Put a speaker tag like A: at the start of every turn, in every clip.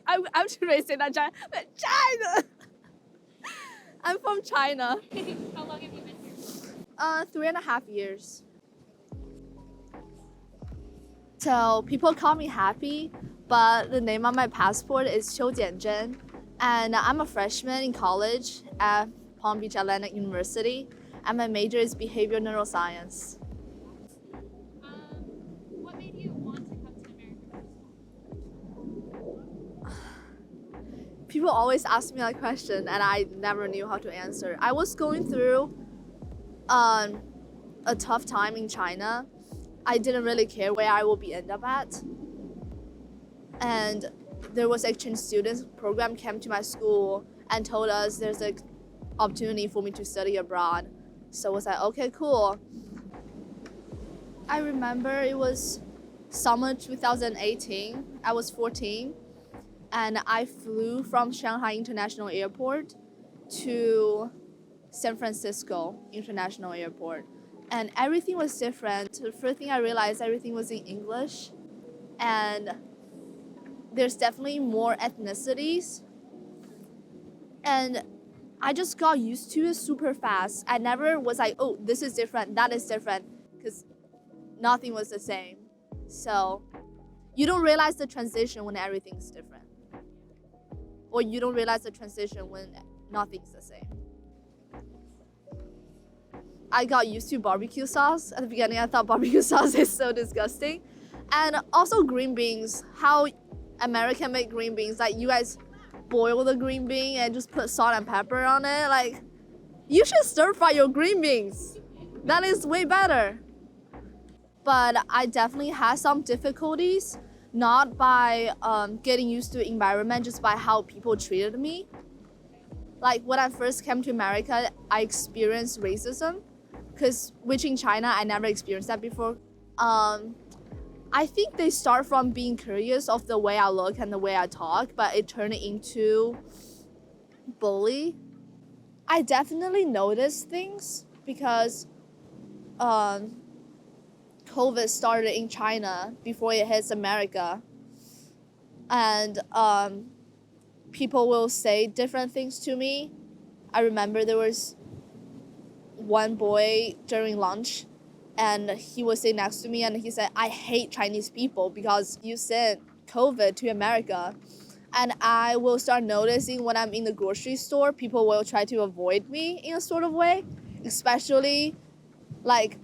A: I'm too racist that China. China. I'm from China.
B: How long have you been here?
A: 3.5 years. So people call me Happy, but the name on my passport is Qiu Jianzhen, and I'm a freshman in college at Palm Beach Atlantic University, and my major is behavioral neuroscience.
B: What made you want to come to America first?
A: People always ask me that question, and I never knew how to answer. I was going through a tough time in China. I didn't really care where I will be end up at. And there was exchange students program came to my school and told us there's an opportunity for me to study abroad. So I was like, okay, cool. I remember it was summer 2018. I was 14 and I flew from Shanghai International Airport to San Francisco International Airport. And everything was different. The first thing I realized, everything was in English. And there's definitely more ethnicities. And I just got used to it super fast. I never was like, oh, this is different, that is different, because nothing was the same. So you don't realize the transition when everything's different. Or you don't realize the transition when nothing's the same. I got used to barbecue sauce. At the beginning, I thought barbecue sauce is so disgusting. And also green beans, how American make green beans. Like, you guys boil the green bean and just put salt and pepper on it. Like, you should stir fry your green beans. That is way better. But I definitely had some difficulties, not by getting used to the environment, just by how people treated me. Like, when I first came to America, I experienced racism. Because which in China, I never experienced that before. I think they start from being curious of the way I look and the way I talk, but it turned into bully. I definitely noticed things because COVID started in China before it hits America. And people will say different things to me. I remember there was one boy during lunch and he was sitting next to me and he said, I hate Chinese people because you sent COVID to America. And I will start noticing when I'm in the grocery store, people will try to avoid me in a sort of way, especially like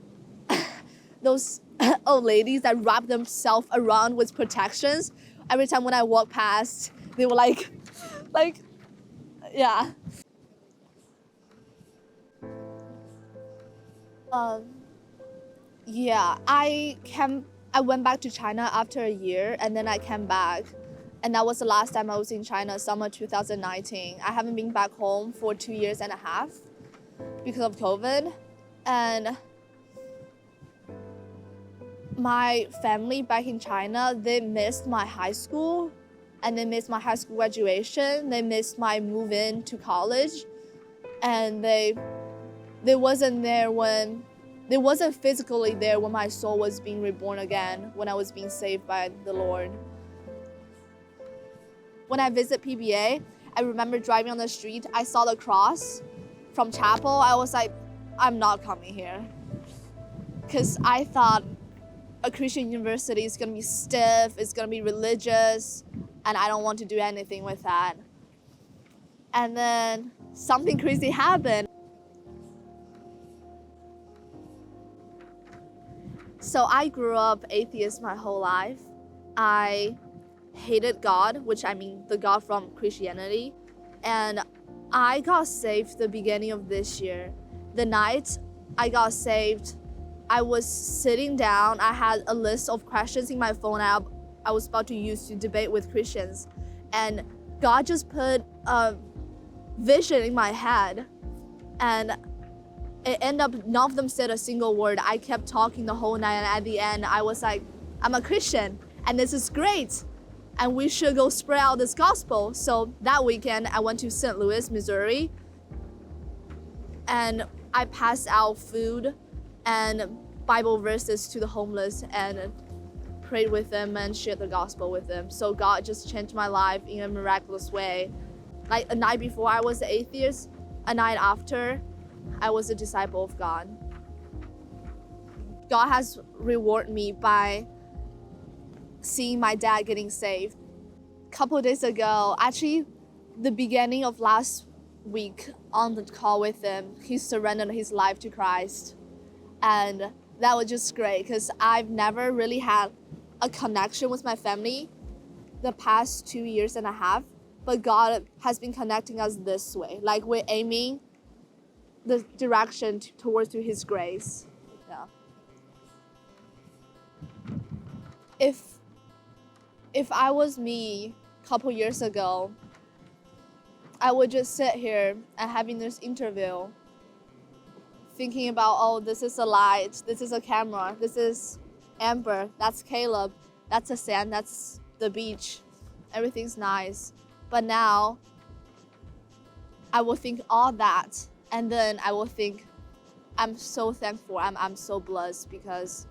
A: those old ladies that wrap themselves around with protections. Every time when I walk past, they were like, yeah. Yeah, I went back to China after a year and then I came back. And that was the last time I was in China, summer 2019. I haven't been back home for 2.5 years because of COVID. And my family back in China, they missed my high school and they missed my high school graduation. They missed my move in to college. And they wasn't physically there when my soul was being reborn again, when I was being saved by the Lord. When I visit PBA, I remember driving on the street, I saw the cross from chapel. I was like, I'm not coming here. Because I thought a Christian university is gonna be stiff, it's gonna be religious, and I don't want to do anything with that. And then something crazy happened. So I grew up atheist my whole life. I hated God, which I mean the God from Christianity. And I got saved the beginning of this year. The night I got saved, I was sitting down. I had a list of questions in my phone I was about to use to debate with Christians. And God just put a vision in my head. And it ended up, none of them said a single word. I kept talking the whole night, and at the end, I was like, I'm a Christian, and this is great, and we should go spread out this gospel. So that weekend, I went to St. Louis, Missouri, and I passed out food and Bible verses to the homeless and prayed with them and shared the gospel with them. So God just changed my life in a miraculous way. Like a night before I was an atheist, a night after I was a disciple of God. God has rewarded me by seeing my dad getting saved. A couple of days ago, actually the beginning of last week on the call with him, he surrendered his life to Christ. And that was just great because I've never really had a connection with my family the past 2.5 years, but God has been connecting us this way. Like we're aiming the direction towards through his grace. Yeah. If I was me a couple years ago, I would just sit here and having this interview thinking about, oh, this is a light, this is a camera, this is Amber, that's Caleb, that's the sand, that's the beach, everything's nice. But now I will think all that, and then I will think I'm so thankful, I'm so blessed because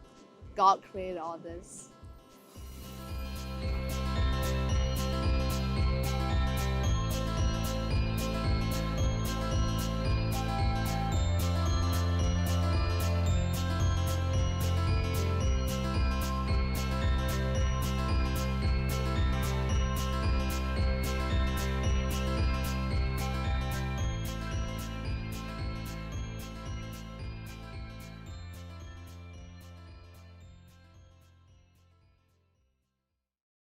A: God created all this.